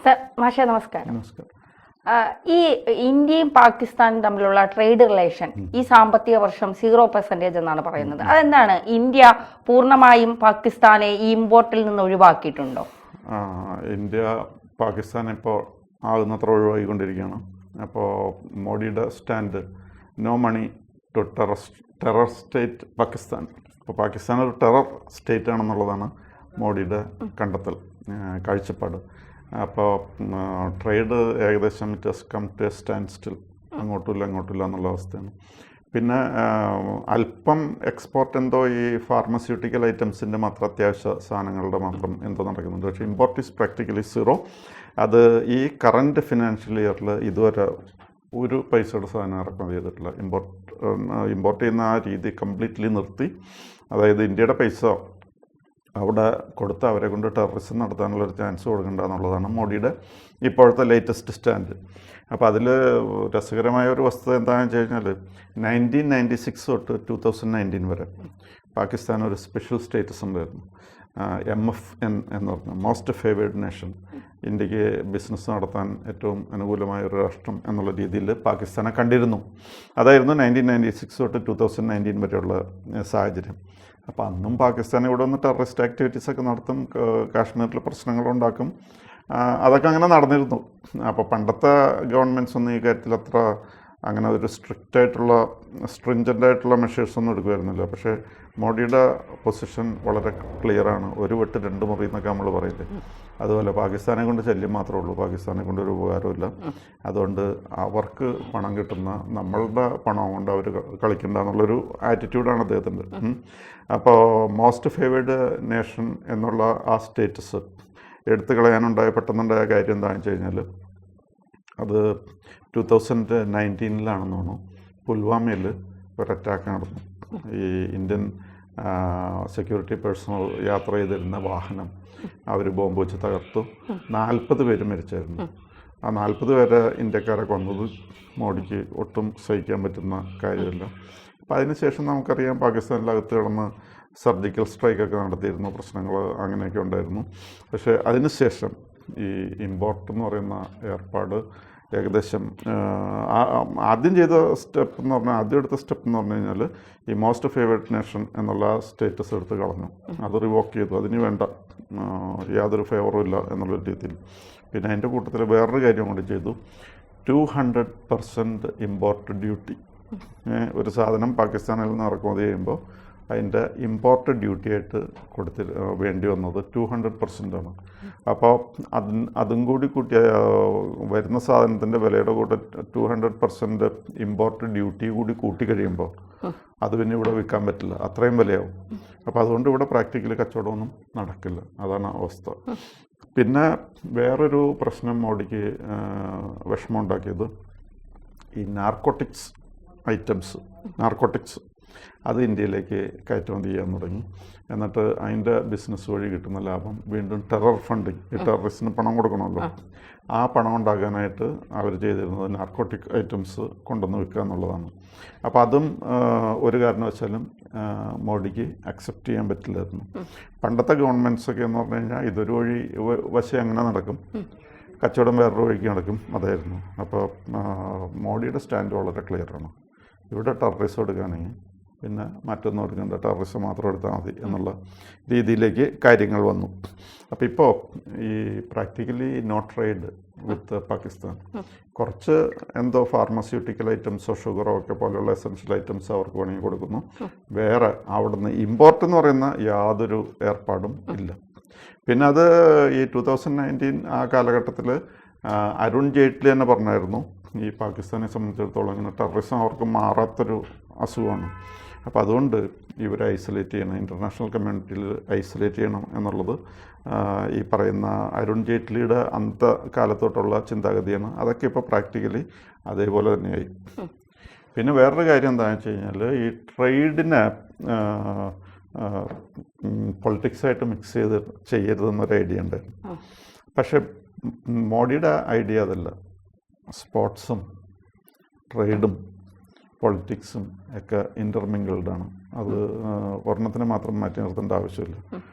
Sir മാഷെ നമസ്കാരം. നമസ്കാരം. ഈ ഇന്ത്യയും പാകിസ്ഥാനും തമ്മിലുള്ള ട്രേഡ് റിലേഷൻ ഈ സാമ്പത്തിക വർഷം 0% എന്നാണ് പറയുന്നത്. അതെന്താണ്? ഇന്ത്യ പൂർണ്ണമായും പാകിസ്ഥാനെ ഈ ഇമ്പോർട്ടിൽ നിന്ന് ഒഴിവാക്കിയിട്ടുണ്ടോ? ഇന്ത്യ പാകിസ്ഥാൻ ഇപ്പോൾ ആകുന്നത്ര ഒഴിവാക്കിക്കൊണ്ടിരിക്കുകയാണ്. അപ്പോൾ മോഡിയുടെ stand no money to terror state Pakistan. അപ്പോൾ പാകിസ്ഥാൻ ഒരു ടെറർ സ്റ്റേറ്റ് ആണെന്നുള്ളതാണ് മോഡിയുടെ കണ്ടെത്തൽ, കാഴ്ചപ്പാട്. അപ്പോൾ ട്രേഡ് ഏകദേശം it has come to a standstill, അങ്ങോട്ടുമില്ല എന്നുള്ള അവസ്ഥയാണ്. പിന്നെ അല്പം എക്സ്പോർട്ട് എന്തോ ഈ ഫാർമസ്യൂട്ടിക്കൽ ഐറ്റംസിൻ്റെ മാത്രം അത്യാവശ്യ സാധനങ്ങളുടെ മാത്രം എന്തോ നടക്കുന്നുണ്ട്. പക്ഷേ ഇമ്പോർട്ട് ഈസ് പ്രാക്ടിക്കലി സീറോ. അത് ഈ കറൻറ്റ് ഫിനാൻഷ്യൽ ഇയറിൽ ഇതുവരെ ഒരു പൈസയുടെ സാധനം ഇറക്കുമതി ചെയ്തിട്ടില്ല. ഇമ്പോർട്ട് ചെയ്യുന്ന ആ രീതി കംപ്ലീറ്റ്ലി നിർത്തി. അതായത് ഇന്ത്യയുടെ പൈസ അവിടെ കൊടുത്ത് അവരെ കൊണ്ട് ടെററിസം നടത്താനുള്ളൊരു ചാൻസ് കൊടുക്കണ്ട എന്നുള്ളതാണ് മോഡിയുടെ ഇപ്പോഴത്തെ ലേറ്റസ്റ്റ് സ്റ്റാൻഡ്. അപ്പോൾ അതിൽ രസകരമായ ഒരു വസ്തുത എന്താണെന്ന് വെച്ച് കഴിഞ്ഞാൽ 1996 തൊട്ട് 2019 വരെ പാകിസ്ഥാൻ ഒരു സ്പെഷ്യൽ സ്റ്റേറ്റസ് ഉണ്ടായിരുന്നു. MFN എന്ന് പറഞ്ഞാൽ മോസ്റ്റ് ഫേവേർഡ് നേഷൻ, ഇന്ത്യക്ക് ബിസിനസ് നടത്താൻ ഏറ്റവും അനുകൂലമായ ഒരു രാഷ്ട്രം എന്നുള്ള രീതിയിൽ പാകിസ്ഥാനെ കണ്ടിരുന്നു. അതായിരുന്നു 1996 തൊട്ട് 2019 വരെയുള്ള സാഹചര്യം. അപ്പോൾ അന്നും പാകിസ്ഥാൻ ഇവിടെ വന്ന് ടെററിസ്റ്റ് ആക്ടിവിറ്റീസൊക്കെ നടത്തും, കാശ്മീരിൽ പ്രശ്നങ്ങളുണ്ടാക്കും, അതൊക്കെ അങ്ങനെ നടന്നിരുന്നു. അപ്പോൾ പണ്ടത്തെ ഗവൺമെൻറ്റ്സ് ഒന്നും ഈ കാര്യത്തിൽ അത്ര അങ്ങനെ ഒരു സ്ട്രിഞ്ചൻ്റായിട്ടുള്ള മെഷേഴ്സൊന്നും എടുക്കുമായിരുന്നില്ല. പക്ഷേ മോഡിയുടെ പൊസിഷൻ വളരെ ക്ലിയറാണ്. ഒരു വെട്ട് രണ്ട് മുറി എന്നൊക്കെ നമ്മൾ പറയില്ലേ, അതുപോലെ പാകിസ്ഥാനെ കൊണ്ട് ശല്യം മാത്രമേ ഉള്ളൂ, പാകിസ്ഥാനെ കൊണ്ട് ഒരു ഉപകാരമില്ല. അതുകൊണ്ട് അവർക്ക് പണം കിട്ടുന്ന നമ്മളുടെ പണം കൊണ്ട് അവർ കളിക്കണ്ട എന്നുള്ളൊരു ആറ്റിറ്റ്യൂഡാണ് അദ്ദേഹത്തിൻ്റെ. അപ്പോൾ മോസ്റ്റ് ഫേവേർഡ് നേഷൻ എന്നുള്ള ആ സ്റ്റേറ്റസ് എടുത്തു കളയാനുണ്ടായ പെട്ടെന്നുണ്ടായ കാര്യം എന്താണെന്ന് വെച്ച് കഴിഞ്ഞാൽ, അത് 2019 തോന്നുന്നു പുൽവാമയിൽ ഒരു അറ്റാക്ക് നടന്നു. ഈ ഇന്ത്യൻ സെക്യൂരിറ്റി പേഴ്സണൽ യാത്ര ചെയ്തിരുന്ന വാഹനം അവർ ബോംബ് വെച്ച് തകർത്തു. 40 പേര് മരിച്ചായിരുന്നു. ആ 40 പേരെ ഇന്ത്യക്കാരെ കൊന്നത് മോഡിക്ക് ഒട്ടും സഹിക്കാൻ പറ്റുന്ന കാര്യമില്ല. അപ്പോൾ അതിനുശേഷം നമുക്കറിയാം പാകിസ്ഥാനിലകത്ത് കിടന്ന് സർജിക്കൽ സ്ട്രൈക്കൊക്കെ നടത്തിയിരുന്നു, പ്രശ്നങ്ങൾ അങ്ങനെയൊക്കെ ഉണ്ടായിരുന്നു. പക്ഷേ അതിനുശേഷം ഈ ഇമ്പോർട്ട് എന്ന് പറയുന്ന ഏർപ്പാട് ഏകദേശം ആദ്യം ചെയ്ത സ്റ്റെപ്പ് എന്ന് പറഞ്ഞാൽ ആദ്യം എടുത്ത സ്റ്റെപ്പ് എന്ന് പറഞ്ഞു കഴിഞ്ഞാൽ ഈ മോസ്റ്റ് ഫേവേർഡ് നേഷൻ എന്നുള്ള സ്റ്റേറ്റസ് എടുത്ത് കളഞ്ഞു, അത് റിവോക്ക് ചെയ്തു. അതിന് വേണ്ട യാതൊരു ഫേവറും ഇല്ല എന്നുള്ള രീതിയിൽ. പിന്നെ അതിൻ്റെ കൂട്ടത്തിൽ വേറൊരു കാര്യം കൂടി ചെയ്തു, 200% ഇമ്പോർട്ട് ഡ്യൂട്ടി. ഒരു സാധനം പാകിസ്ഥാനിൽ നിന്ന് ഇറക്കുമതി ചെയ്യുമ്പോൾ അതിൻ്റെ ഇമ്പോർട്ട് ഡ്യൂട്ടി ആയിട്ട് വേണ്ടി വന്നത് 200% ആണ്. അപ്പോൾ അതും കൂടി കൂട്ടി വരുന്ന സാധനത്തിൻ്റെ വിലയുടെ കൂടെ 200% ഇമ്പോർട്ട് ഡ്യൂട്ടി കൂടി കൂട്ടി കഴിയുമ്പോൾ അത് പിന്നെ ഇവിടെ വിൽക്കാൻ പറ്റില്ല, അത്രയും വിലയാവും. അപ്പോൾ അതുകൊണ്ട് ഇവിടെ പ്രാക്ടിക്കലി കച്ചവടമൊന്നും നടക്കില്ല, അതാണ് അവസ്ഥ. പിന്നെ വേറൊരു പ്രശ്നം മോഡിക്ക് വിഷമമുണ്ടാക്കിയത് ഈ നാർക്കോട്ടിക്സ് അത് ഇന്ത്യയിലേക്ക് കയറ്റുമതി ചെയ്യാൻ തുടങ്ങി. എന്നിട്ട് അതിൻ്റെ ബിസിനസ് വഴി കിട്ടുന്ന ലാഭം വീണ്ടും ടെറർ ഫണ്ടിങ്, ഈ ടെററിസ്റ്റിന് പണം കൊടുക്കണമല്ലോ, ആ പണം ഉണ്ടാക്കാനായിട്ട് അവർ ചെയ്തിരുന്നത് നാർക്കോട്ടിക് ഐറ്റംസ് കൊണ്ടുവന്ന് വിൽക്കുക എന്നുള്ളതാണ്. അപ്പോൾ അതും ഒരു കാരണവശാലും മോഡിക്ക് അക്സെപ്റ്റ് ചെയ്യാൻ പറ്റില്ലായിരുന്നു. പണ്ടത്തെ ഗവൺമെൻറ്റ്സൊക്കെ എന്ന് പറഞ്ഞു കഴിഞ്ഞാൽ ഇതൊരു വഴി വശം അങ്ങനെ നടക്കും, കച്ചവടം വേറൊരു വഴിക്ക് നടക്കും, അതായിരുന്നു. അപ്പോൾ മോഡിയുടെ സ്റ്റാൻഡ് വളരെ ക്ലിയറാണ്. ഇവിടെ ടെററിസം എടുക്കുകയാണെങ്കിൽ പിന്നെ മറ്റൊന്നും എടുക്കേണ്ട, ടെററിസം മാത്രം എടുത്താൽ മതി എന്നുള്ള രീതിയിലേക്ക് കാര്യങ്ങൾ വന്നു. അപ്പോൾ ഇപ്പോൾ ഈ practically no trade with Pakistan. കുറച്ച് എന്തോ ഫാർമസ്യൂട്ടിക്കൽ ഐറ്റംസോ ഷുഗറോ ഒക്കെ പോലെയുള്ള എസെൻഷ്യൽ ഐറ്റംസ് അവർക്ക് വേണമെങ്കിൽ കൊടുക്കുന്നു. വേറെ അവിടുന്ന് ഇമ്പോർട്ട് എന്ന് പറയുന്ന യാതൊരു ഏർപ്പാടും ഇല്ല. പിന്നെ അത് ഈ 2019 ആ കാലഘട്ടത്തിൽ അരുൺ ജെയ്റ്റ്ലി തന്നെ പറഞ്ഞായിരുന്നു, ഈ പാകിസ്ഥാനെ സംബന്ധിച്ചിടത്തോളം ഇങ്ങനെ ടെററിസം അവർക്ക് മാറാത്തൊരു അസുഖമാണ്. അപ്പോൾ അതുകൊണ്ട് ഇവരെ ഐസൊലേറ്റ് ചെയ്യണം, ഇൻ്റർനാഷണൽ കമ്മ്യൂണിറ്റിയിൽ ഐസൊലേറ്റ് ചെയ്യണം എന്നുള്ളത് ഈ പറയുന്ന അരുൺ ജെയ്റ്റ്ലിയുടെ അന്തകാലത്തോട്ടുള്ള ചിന്താഗതിയാണ്. അതൊക്കെ ഇപ്പോൾ പ്രാക്ടിക്കലി അതേപോലെ തന്നെയായി. പിന്നെ വേറൊരു കാര്യം എന്താണെന്ന് വെച്ച് കഴിഞ്ഞാൽ, ഈ ട്രേഡിനെ പൊളിറ്റിക്സായിട്ട് മിക്സ് ചെയ്യരുതെന്നൊരു ഐഡിയ ഉണ്ടായിരുന്നു. പക്ഷേ മോഡിയുടെ ഐഡിയ അതല്ല. സ്പോർട്സും ട്രേഡും പൊളിറ്റിക്സും ഒക്കെ ഇൻ്റർമിങ്കിൾഡാണ്. അത് ഒരെണ്ണത്തിന് മാത്രം മാറ്റി നിർത്തേണ്ട ആവശ്യമില്ല.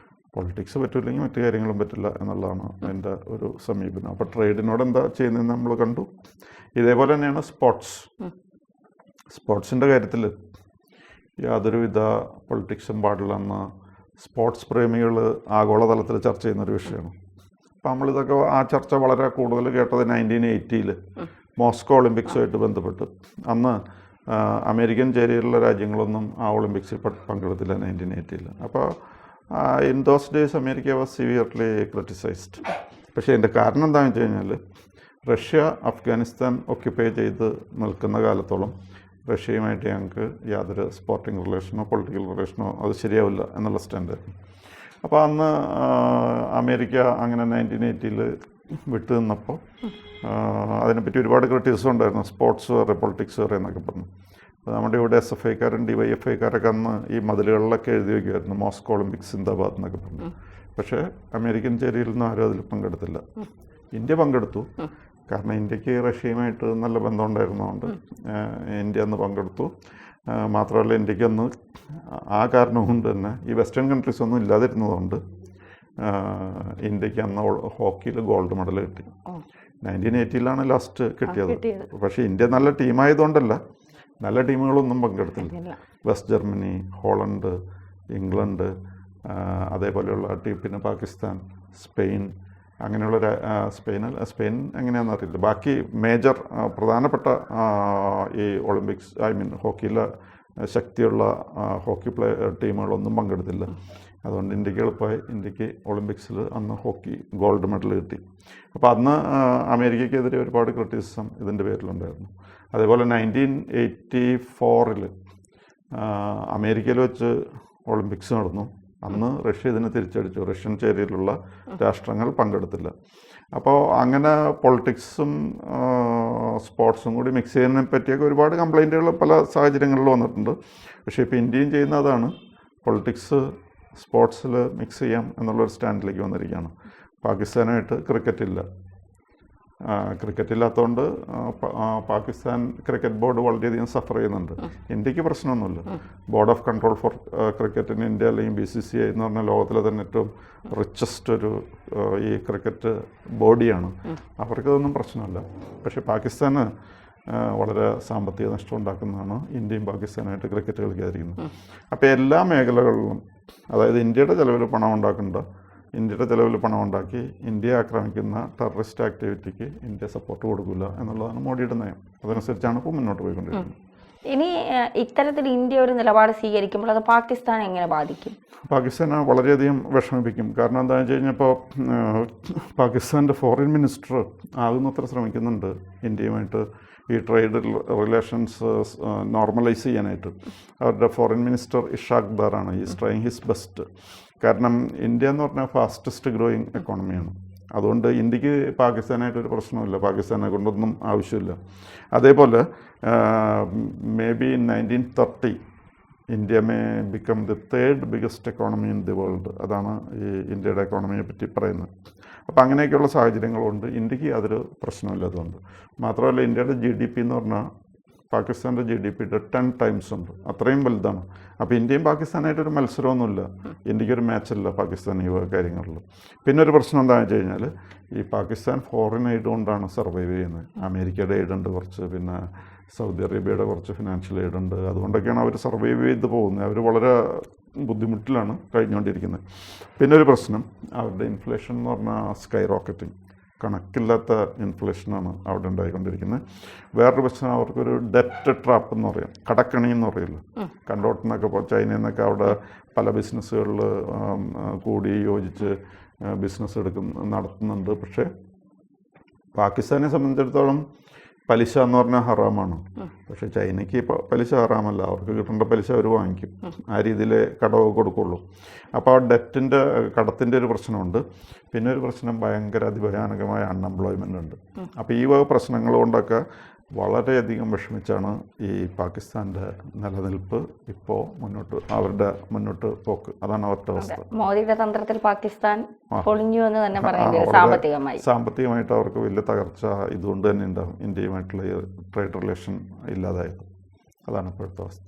പൊളിറ്റിക്സ് പറ്റില്ലെങ്കിൽ മറ്റു കാര്യങ്ങളും പറ്റില്ല എന്നുള്ളതാണ് എൻ്റെ ഒരു സമീപനം. അപ്പോൾ ട്രേഡിനോട് എന്താ ചെയ്യുന്നതെന്ന് നമ്മൾ കണ്ടു. ഇതേപോലെ തന്നെയാണ് സ്പോർട്സിൻ്റെ കാര്യത്തിൽ യാതൊരുവിധ പൊളിറ്റിക്സും പാടില്ലെന്ന് സ്പോർട്സ് പ്രേമികൾ ആഗോളതലത്തിൽ ചർച്ച ചെയ്യുന്നൊരു വിഷയമാണ്. അപ്പം നമ്മളിതൊക്കെ ആ ചർച്ച വളരെ കൂടുതൽ കേട്ടത് 1980 മോസ്കോ ഒളിമ്പിക്സുമായിട്ട് ബന്ധപ്പെട്ട്. അന്ന് അമേരിക്കൻ ചേരിയിലുള്ള രാജ്യങ്ങളൊന്നും ആ ഒളിമ്പിക്സിൽ പങ്കെടുത്തില്ല 1980. അപ്പോൾ in those days America was severely criticised. പക്ഷേ എൻ്റെ കാരണം എന്താണെന്ന് വെച്ച് കഴിഞ്ഞാൽ റഷ്യ അഫ്ഗാനിസ്ഥാൻ ഒക്യുപ്പൈ ചെയ്ത് നിൽക്കുന്ന കാലത്തോളം റഷ്യയുമായിട്ട് ഞങ്ങൾക്ക് യാതൊരു സ്പോർട്ടിംഗ് റിലേഷനോ പൊളിറ്റിക്കൽ റിലേഷനോ അത് ശരിയാവില്ല എന്നുള്ള സ്റ്റാൻഡായിരുന്നു. അപ്പോൾ അന്ന് അമേരിക്ക അങ്ങനെ 1980 വിട്ടു നിന്നപ്പോൾ അതിനെപ്പറ്റി ഒരുപാട് ക്രിറ്റിസിസം ഉണ്ടായിരുന്നു. സ്പോർട്സ് വേറെ പൊളിറ്റിക്സ് വേറെ എന്നൊക്കെ പറഞ്ഞു. അപ്പോൾ നമ്മുടെ ഇവിടെ SFIക്കാരും DYFIക്കാരൊക്കെ അന്ന് ഈ മതിലുകളിലൊക്കെ എഴുതി വയ്ക്കുമായിരുന്നു മോസ്കോ ഒളിമ്പിക്സ് സിന്ദാബാദ് എന്നൊക്കെ പറഞ്ഞു. പക്ഷേ അമേരിക്കൻ ചേരിയിൽ നിന്നും ആരും അതിൽ പങ്കെടുത്തില്ല. ഇന്ത്യ പങ്കെടുത്തു. കാരണം ഇന്ത്യക്ക് റഷ്യയുമായിട്ട് നല്ല ബന്ധം ഉണ്ടായിരുന്നതുകൊണ്ട് ഇന്ത്യ അന്ന് പങ്കെടുത്തു. മാത്രമല്ല ഇന്ത്യക്ക് അന്ന് ആ കാരണം കൊണ്ട് തന്നെ ഈ വെസ്റ്റേൺ കൺട്രീസ് ഒന്നും ഇല്ലാതിരുന്നതുകൊണ്ട് ഇന്ത്യക്ക് അന്ന് ഹോക്കിയിൽ ഗോൾഡ് മെഡൽ കിട്ടി. 1980 ലാസ്റ്റ് കിട്ടിയത്. പക്ഷേ ഇന്ത്യ നല്ല ടീമായതുകൊണ്ടല്ല, നല്ല ടീമുകളൊന്നും പങ്കെടുത്തില്ല. വെസ്റ്റ് ജർമ്മനി, ഹോളണ്ട്, ഇംഗ്ലണ്ട്, അതേപോലെയുള്ള ടീം, പിന്നെ പാകിസ്ഥാൻ, സ്പെയിൻ, അങ്ങനെയുള്ള സ്പെയിൻ എങ്ങനെയാണെന്ന് അറിയില്ല. ബാക്കി മേജർ പ്രധാനപ്പെട്ട ഈ ഒളിമ്പിക്സ് ഹോക്കിയിലെ ശക്തിയുള്ള ഹോക്കി ടീമുകളൊന്നും പങ്കെടുത്തില്ല. അതുകൊണ്ട് ഇന്ത്യക്ക് എളുപ്പമായി. ഇന്ത്യക്ക് ഒളിമ്പിക്സിൽ അന്ന് ഹോക്കി ഗോൾഡ് മെഡൽ കിട്ടി. അപ്പോൾ അന്ന് അമേരിക്കയ്ക്കെതിരെ ഒരുപാട് ക്രിറ്റിസിസം ഇതിൻ്റെ പേരിലുണ്ടായിരുന്നു. അതേപോലെ 1984 അമേരിക്കയിൽ വെച്ച് ഒളിമ്പിക്സ് നടന്നു. അന്ന് റഷ്യ ഇതിന് തിരിച്ചടിച്ചു. റഷ്യൻ ചേരിയിലുള്ള രാഷ്ട്രങ്ങൾ പങ്കെടുത്തില്ല. അപ്പോൾ അങ്ങനെ പൊളിറ്റിക്സും സ്പോർട്സും കൂടി മിക്സ് ചെയ്യുന്നതിനെ പറ്റിയൊക്കെ ഒരുപാട് കംപ്ലൈൻറ്റുകൾ പല സാഹചര്യങ്ങളിൽ വന്നിട്ടുണ്ട്. പക്ഷേ ഇപ്പോൾ ഇന്ത്യയും ചെയ്യുന്ന അതാണ്, പൊളിറ്റിക്സ് സ്പോർട്സിൽ മിക്സ് ചെയ്യാം എന്നുള്ളൊരു സ്റ്റാൻഡിലേക്ക് വന്നിരിക്കുകയാണ്. പാകിസ്ഥാനായിട്ട് ക്രിക്കറ്റ് ഇല്ലാത്തതുകൊണ്ട് പാകിസ്ഥാൻ ക്രിക്കറ്റ് ബോർഡ് വളരെയധികം സഫർ ചെയ്യുന്നുണ്ട്. ഇന്ത്യക്ക് പ്രശ്നമൊന്നുമില്ല. ബോർഡ് ഓഫ് കൺട്രോൾ ഫോർ ക്രിക്കറ്റിന് ഇന്ത്യ അല്ലെങ്കിൽ BCCI എന്ന് പറഞ്ഞാൽ ലോകത്തിലെ തന്നെ ഏറ്റവും റിച്ചസ്റ്റ് ഒരു ഈ ക്രിക്കറ്റ് ബോഡിയാണ്. അവർക്കതൊന്നും പ്രശ്നമല്ല. പക്ഷേ പാകിസ്ഥാന് വളരെ സാമ്പത്തിക നഷ്ടം ഉണ്ടാക്കുന്നതാണ് ഇന്ത്യയും പാകിസ്ഥാനായിട്ട് ക്രിക്കറ്റ് കളിക്കാതിരിക്കുന്നത്. അപ്പോൾ എല്ലാ മേഖലകളിലും, അതായത് ഇന്ത്യയുടെ ചിലവിൽ പണം ഉണ്ടാക്കി ഇന്ത്യയെ ആക്രമിക്കുന്ന ടെററിസ്റ്റ് ആക്ടിവിറ്റിക്ക് ഇന്ത്യ സപ്പോർട്ട് കൊടുക്കില്ല എന്നുള്ളതാണ് മോഡിയുടെ നയം. അതനുസരിച്ചാണ് ഇപ്പോൾ മുന്നോട്ട് പോയിക്കൊണ്ടിരിക്കുന്നത്. ഇനി ഇത്തരത്തിൽ ഇന്ത്യ ഒരു നിലപാട് സ്വീകരിക്കുമ്പോൾ അത് പാകിസ്ഥാൻ എങ്ങനെ ബാധിക്കും? പാകിസ്ഥാനെ വളരെയധികം വിഷമിപ്പിക്കും. കാരണം എന്താണെന്ന് വെച്ച് കഴിഞ്ഞാൽ ഇപ്പോൾ പാകിസ്ഥാൻ്റെ ഫോറിൻ മിനിസ്റ്റർ ആകുന്നത്ര ശ്രമിക്കുന്നുണ്ട് ഇന്ത്യയുമായിട്ട് ഈ ട്രേഡ് റിലേഷൻസ് നോർമലൈസ് ചെയ്യാനായിട്ട്. അവരുടെ ഫോറിൻ മിനിസ്റ്റർ ഇഷാഖ് ദാറാണ് ഈസ് ട്രൈയിങ് ഹിസ് ബെസ്റ്റ്. കാരണം ഇന്ത്യ എന്ന് പറഞ്ഞാൽ ഫാസ്റ്റസ്റ്റ് ഗ്രോയിങ് എക്കോണമിയാണ്. അതുകൊണ്ട് ഇന്ത്യക്ക് പാകിസ്ഥാനായിട്ടൊരു പ്രശ്നമില്ല, പാകിസ്ഥാനെ കൊണ്ടൊന്നും ആവശ്യമില്ല. അതേപോലെ may be in 1930 India may become the 3rd biggest economy in the world. അതാണ് ഈ ഇന്ത്യയുടെ എക്കോണമിയെ പറ്റി പറയുന്നത്. അപ്പോൾ അങ്ങനെയൊക്കെയുള്ള സാഹചര്യങ്ങളുണ്ട്. ഇന്ത്യക്ക് യാതൊരു പ്രശ്നമില്ലാത്തതുകൊണ്ട്. മാത്രമല്ല ഇന്ത്യയുടെ GDP എന്ന് പറഞ്ഞാൽ പാകിസ്ഥാൻ്റെ GDPയുടെ 10 times ഉണ്ട്. അത്രയും വലുതാണ്. അപ്പോൾ ഇന്ത്യയും പാകിസ്ഥാനായിട്ടൊരു മത്സരമൊന്നുമില്ല. ഇന്ത്യക്കൊരു മാച്ചല്ല പാകിസ്ഥാൻ ഈ കാര്യങ്ങളിൽ. പിന്നെ ഒരു പ്രശ്നം എന്താണെന്ന് വെച്ച് കഴിഞ്ഞാൽ ഈ പാകിസ്ഥാൻ ഫോറിൻ എയ്ഡ് കൊണ്ടാണ് സർവൈവ് ചെയ്യുന്നത്. അമേരിക്കയുടെ എയ്ഡ് ഉണ്ട് കുറച്ച്, പിന്നെ സൗദി അറേബ്യയുടെ കുറച്ച് ഫിനാൻഷ്യൽ എയ്ഡ് ഉണ്ട്. അതുകൊണ്ടൊക്കെയാണ് അവർ സർവൈവ് ചെയ്ത് പോകുന്നത്. അവർ വളരെ ബുദ്ധിമുട്ടിലാണ് കഴിഞ്ഞുകൊണ്ടിരിക്കുന്നത്. പിന്നെ ഒരു പ്രശ്നം അവരുടെ ഇൻഫ്ലേഷൻ എന്ന് പറഞ്ഞാൽ സ്കൈ റോക്കറ്റിംഗ്, കണക്കില്ലാത്ത ഇൻഫ്ലേഷനാണ് അവിടെ ഉണ്ടായിക്കൊണ്ടിരിക്കുന്നത്. വേറൊരു പ്രശ്നം അവർക്കൊരു ഡെറ്റ് ട്രാപ്പ് എന്ന് പറയും, കടക്കണി എന്ന് പറയില്ല. കണ്ടോട്ടെന്നൊക്കെ ചൈനയിൽ നിന്നൊക്കെ അവിടെ പല ബിസിനസ്സുകളിൽ കൂടി യോജിച്ച് ബിസിനസ് നടത്തുന്നുണ്ട്. പക്ഷേ പാകിസ്ഥാനെ സംബന്ധിച്ചിടത്തോളം പലിശ എന്ന് പറഞ്ഞാൽ ഹറാമാണ്. പക്ഷേ ചൈനയ്ക്ക് പലിശ ഹറാമല്ല. അവർക്ക് കിട്ടേണ്ട പലിശ അവർ വാങ്ങിക്കും. ആ രീതിയിൽ കടവ് കൊടുക്കുള്ളൂ. അപ്പോൾ ആ കടത്തിൻ്റെ ഒരു പ്രശ്നമുണ്ട്. പിന്നെ ഒരു പ്രശ്നം ഭയങ്കര അതിഭയാനകമായ അൺഎംപ്ലോയ്മെൻ്റ് ഉണ്ട്. അപ്പോൾ ഈ വക പ്രശ്നങ്ങൾ കൊണ്ടൊക്കെ വളരെയധികം വിഷമിച്ചാണ് ഈ പാകിസ്ഥാൻ്റെ നിലനിൽപ്പ് ഇപ്പോൾ അവരുടെ മുന്നോട്ട് പോക്ക്. അതാണ് അവരുടെ അവസ്ഥ. മോദിയുടെ തന്ത്രത്തിൽ പാകിസ്ഥാൻ പൊളിഞ്ഞു എന്ന് തന്നെ പറയാം. സാമ്പത്തികമായിട്ട് അവർക്ക് വലിയ തകർച്ച ഇതുകൊണ്ട് തന്നെ ഉണ്ടാകും. ഇന്ത്യയുമായിട്ടുള്ള ട്രേഡ് റിലേഷൻ ഇല്ലാതായത്. അതാണ് ഇപ്പോഴത്തെ അവസ്ഥ.